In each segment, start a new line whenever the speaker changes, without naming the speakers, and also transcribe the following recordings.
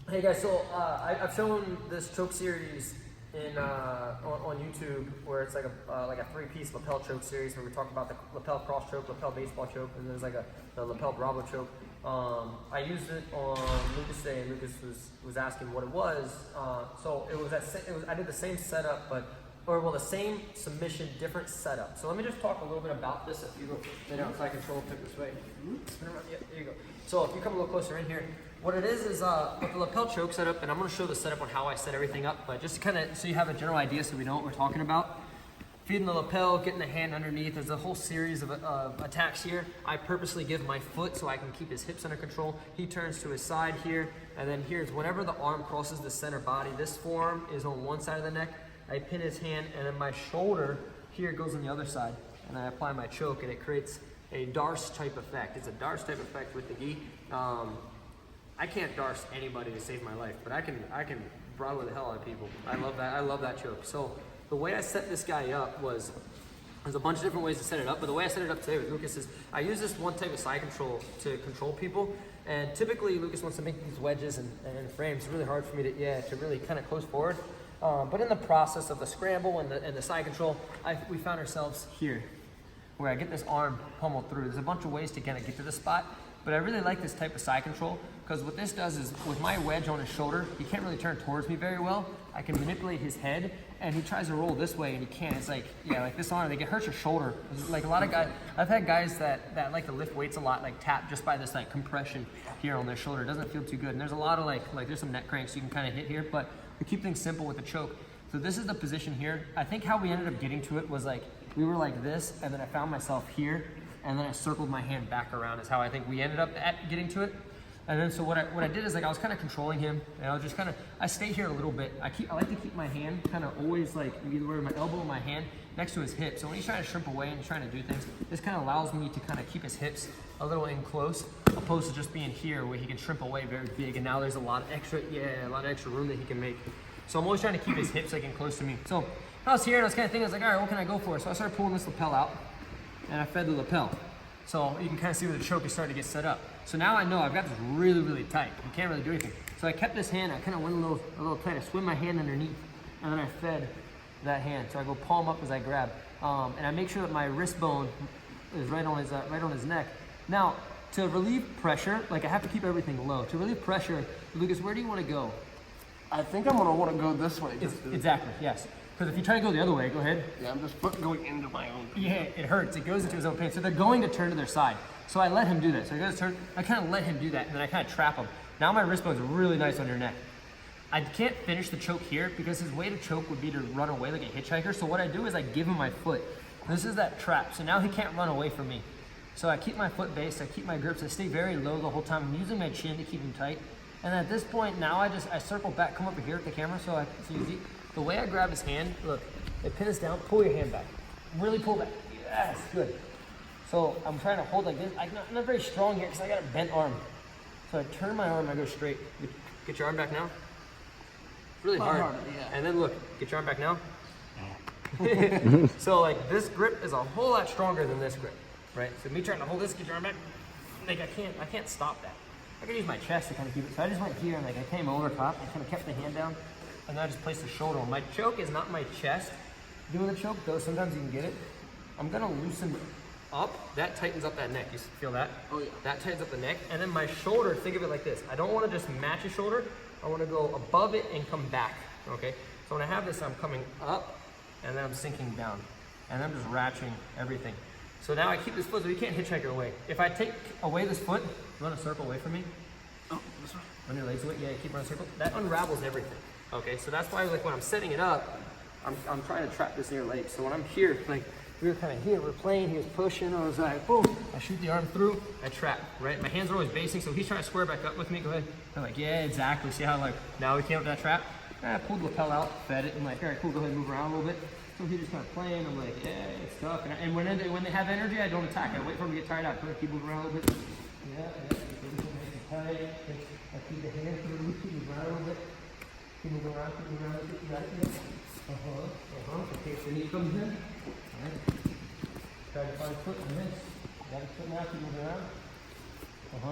Hey guys, so I've shown this choke series in on YouTube where it's like a three-piece lapel choke series where we talk about the lapel cross choke, lapel baseball choke, and there's like the lapel Brabo choke. I used it on Lucas today, and Lucas was asking what it was. So I did the same setup, the same submission, different setup. So let me just talk a little bit about this. If you go, side control, pick this way. Spin around. Yeah, there you go. So if you come a little closer in here, what it is with the lapel choke setup, and I'm going to show the setup on how I set everything up, but just to kind of so you have a general idea, so we know what we're talking about. Feeding the lapel, getting the hand underneath. There's a whole series of attacks here. I purposely give my foot so I can keep his hips under control. He turns to his side here, and then here's whenever the arm crosses the center body, this forearm is on one side of the neck. I pin his hand, and then my shoulder here goes on the other side, and I apply my choke, and it creates a Darce type effect. It's a Darce type effect with the gi. I can't Darce anybody to save my life, but I can Brabo the hell out of people. I love that. I love that choke. So the way I set this guy up was, there's a bunch of different ways to set it up, but the way I set it up today with Lucas is I use this one type of side control to control people. And typically Lucas wants to make these wedges and frames. It's really hard for me to really kind of close forward. But in the process of the scramble and the side control, we found ourselves here, where I get this arm pummeled through. There's a bunch of ways to kind of get to this spot, but I really like this type of side control because what this does is with my wedge on his shoulder, he can't really turn towards me very well. I can manipulate his head, and he tries to roll this way and he can't. It's like, yeah, like this arm, it hurts your shoulder. Like a lot of guys, I've had guys that like to lift weights a lot, like tap just by this like compression here on their shoulder. It doesn't feel too good. And there's a lot of like there's some neck cranks you can kind of hit here, but we keep things simple with the choke. So this is the position here. I think how we ended up getting to it was like, we were like this, and then I found myself here, and then I circled my hand back around is how I think we ended up at getting to it. And then so what I did is like I was kind of controlling him, and I was just I stay here a little bit. I like to keep my hand kind of always like either my elbow or my hand next to his hip. So when he's trying to shrimp away and he's trying to do things, this kind of allows me to kind of keep his hips a little in close, opposed to just being here where he can shrimp away very big. And now there's a lot of extra room that he can make. So I'm always trying to keep his hips like in close to me. So I was here and I was kind of thinking, I was like, all right, what can I go for? So I started pulling this lapel out, and I fed the lapel. So you can kind of see where the choke is starting to get set up. So now I know I've got this really, really tight. You can't really do anything. So I kept this hand, I kind of went a little tight. I swim my hand underneath, and then I fed that hand. So I go palm up as I grab. And I make sure that my wrist bone is right on his neck. Now, to relieve pressure, like I have to keep everything low. To relieve pressure, Lucas, where do you want to go?
I think I'm gonna want to go this way.
Exactly, yes. Because if you try to go the other way, go ahead.
Yeah, I'm just going into my own pain.
Yeah, it hurts. It goes into his own pain. So they're going to turn to their side. So I let him do that. So he goes to turn. I kind of let him do that, and then I kind of trap him. Now my wrist bone's really nice on your neck. I can't finish the choke here because his way to choke would be to run away like a hitchhiker. So what I do is I give him my foot. This is that trap. So now he can't run away from me. So I keep my foot based. I keep my grips. I stay very low the whole time. I'm using my chin to keep him tight. And at this point now I circle back, come over here at the camera so you see. The way I grab his hand, look, I pin this down, pull your hand back. Really pull back. Yes, good. So I'm trying to hold like this. I'm not very strong here because I got a bent arm. So I turn my arm, I go straight. Get your arm back now. It's really hard. Yeah. And then look, get your arm back now. So like this grip is a whole lot stronger than this grip, right? So me trying to hold this, get your arm back, like I can't stop that. I can use my chest to kind of keep it. So I just went here and like I came over top. I kind of kept the hand down, and then I just placed the shoulder on. My choke is not my chest. Doing the choke though, sometimes you can get it. I'm gonna loosen up. That tightens up that neck. You feel that?
Oh yeah.
That tightens up the neck. And then my shoulder, think of it like this. I don't want to just match his shoulder. I want to go above it and come back. Okay. So when I have this, I'm coming up, and then I'm sinking down, and I'm just ratcheting everything. So now I keep this foot so you can't hitchhike away. If I take away this foot, run a circle away from me.
Oh, this one.
Run your legs away. Yeah, keep running a circle. That unravels everything. Okay, so that's why like when I'm setting it up, I'm trying to trap this near leg. So when I'm here, like we were kind of here, we're playing, he was pushing, I was like, boom, I shoot the arm through, I trap, right? My hands are always basing, so he's trying to square back up with me, go ahead. I'm like, yeah, exactly. See how like, now we came up to that trap? I pulled the lapel out, fed it, I'm like, all right, cool, go ahead and move around a little bit. So he's just kind of playing, I'm like, yeah, it's tough. And when they have energy, I don't attack, I wait for them to get tired out, keep moving around a little bit. Yeah, tight. I keep the hand through, keep moving around a little bit. Keep moving around, you got it. Okay, so knee comes in. All right. Try to find foot in this. Got his foot now, keep moving around.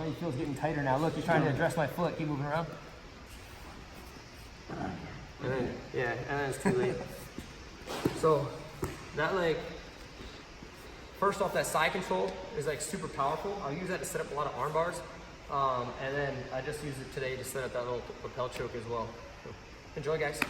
He feels getting tighter now. Look, he's trying to address my foot. Keep moving around. And then, yeah, and then it's too late. So that like, first off, that side control is like super powerful. I'll use that to set up a lot of arm bars. And then I just used it today to set up that little lapel choke as well. So, enjoy, guys.